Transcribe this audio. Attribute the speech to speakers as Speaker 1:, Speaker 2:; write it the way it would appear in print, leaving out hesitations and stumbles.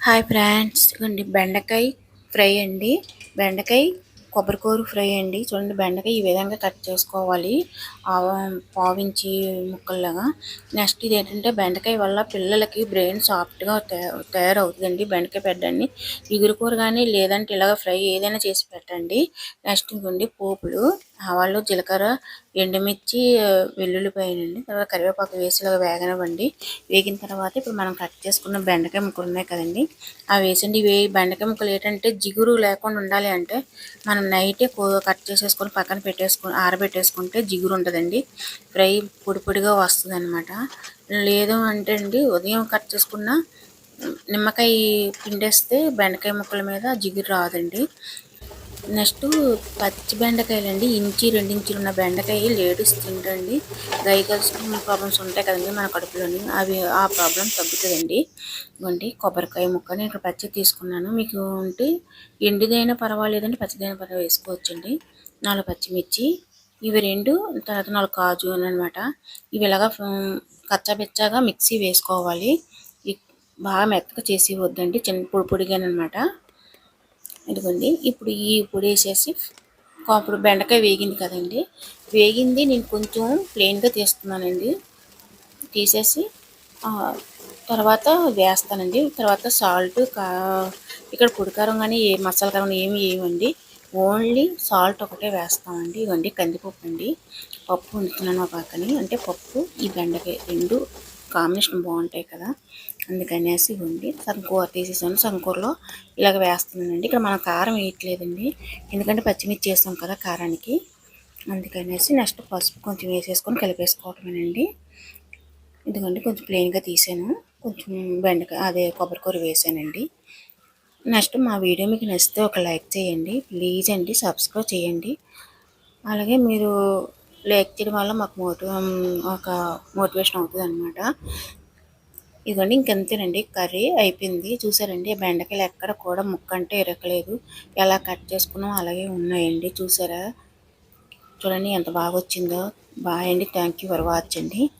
Speaker 1: Hi friends, ఇదిగోండి బెండకాయ fry అండి. బెండకాయ కొబ్బరికూర ఫ్రై అండి. చూడండి, బెండకాయ ఈ విధంగా కట్ చేసుకోవాలి, పావించి ముక్కల్లాగా. నెక్స్ట్ ఇది ఏంటంటే, బెండకాయ వల్ల పిల్లలకి బ్రెయిన్ సాఫ్ట్గా తయారవుతుందండి. బెండకాయ పెట్టండి, ఇగురు కూర కానీ లేదంటే ఇలాగ ఫ్రై ఏదైనా చేసి పెట్టండి. నెక్స్ట్ ఇదిగోండి పోపులు, ఆవాలు, జీలకర్ర, ఎండుమిర్చి, వెల్లుల్లిపాయలండి. తర్వాత కరివేపాకు వేసి ఇలాగ వేగనివ్వండి. వేగిన తర్వాత ఇప్పుడు మనం కట్ చేసుకున్న బెండకాయ ముక్కలు ఉన్నాయి కదండి, అవి వేసండి. ఇవి బెండకాయ ముక్కలు ఏంటంటే జిగురు లేకుండా ఉండాలి అంటే మనం నైటే కట్ చేసేసుకొని పక్కన పెట్టేసుకొని ఆరబెట్టేసుకుంటే జిగురు ఉంటుందండి, ఫ్రై పొడి పొడిగా వస్తుంది అనమాట. లేదు అంటే అండి, ఉదయం కట్ చేసుకున్న నిమ్మకాయ పిండేస్తే బెండకాయ ముక్కల మీద జిగురు రాదండి. నెక్స్ట్ పచ్చి బెండకాయలండి, ఇంచి 2 ఇంచులు ఉన్న బెండకాయ లేడీస్ తింటండి. గైకల్స్ ప్రాబ్లమ్స్ ఉంటాయి కదండి మన కడుపులోని, అవి ఆ ప్రాబ్లం తగ్గుతుందండి. ఇవ్వండి కొబ్బరికాయ ముక్క, నేను ఇక్కడ పచ్చి తీసుకున్నాను. మీకు ఉంటే ఎండిదైనా పర్వాలేదండి, పచ్చిదైనా పర్వాలేదు, వేసుకోవచ్చండి. 4 పచ్చిమిర్చి, ఇవి 2, తర్వాత 4 కాజు అనమాట. ఇవి ఇలాగా కచ్చాపిచ్చాగా మిక్సీ వేసుకోవాలి. బాగా మెత్తగా చేసి వద్దండి, చిన్న పొడి పొడిగానమాట. ఇదిగోండి, ఇప్పుడు ఈ పొడి వేసేసి, ఇప్పుడు బెండకాయ వేగింది కదండి, వేగింది నేను కొంచెం ప్లెయిన్గా తీస్తున్నానండి. తీసేసి తర్వాత వేస్తానండి. తర్వాత సాల్ట్, ఇక్కడ పొడి కారం కానీ ఏ మసాలా కారం ఏమి వేయమండి, ఓన్లీ సాల్ట్ ఒకటే వేస్తామండి. ఇవ్వండి కందిపప్పు అండి, పప్పు వండుతున్నాను పక్కని, అంటే పప్పు ఈ బెండకాయ రెండు కాంబినేషన్ బాగుంటాయి కదా, అందుకనేసి ఇవ్వండి సగం కూర తీసేసాను. సగం కూరలో ఇలాగ వేస్తున్నానండి. ఇక్కడ మనం కారం వేయట్లేదండి, ఎందుకంటే పచ్చిమిర్చి వేస్తాం కదా కారానికి, అందుకనేసి. నెక్స్ట్ పసుపు కొంచెం వేసేసుకొని కలిపేసుకోవటమేనండి. ఇదిగోండి కొంచెం ప్లెయిన్గా తీసాను, కొంచెం బెండకాయ అదే కొబ్బరికూర వేసానండి. నెక్స్ట్ మా వీడియో మీకు నచ్చితే ఒక లైక్ చేయండి ప్లీజ్ అండి, సబ్స్క్రైబ్ చేయండి. అలాగే మీరు లైక్ చేయడం వల్ల మాకు ఒక మోటివేషన్ అవుతుంది అనమాట. ఇదిగోండి ఇంకంతేనండి, కర్రీ అయిపోయింది. చూసారండి, బెండకాయలు ఎక్కడ కూడా ముక్క అంటే ఇరకలేదు, ఎలా కట్ చేసుకున్నాం అలాగే ఉన్నాయండి. చూసారా, చూడండి ఎంత బాగా వచ్చిందో. బాయ్ అండి, థ్యాంక్ యూ ఫర్ వాచ్ అండి.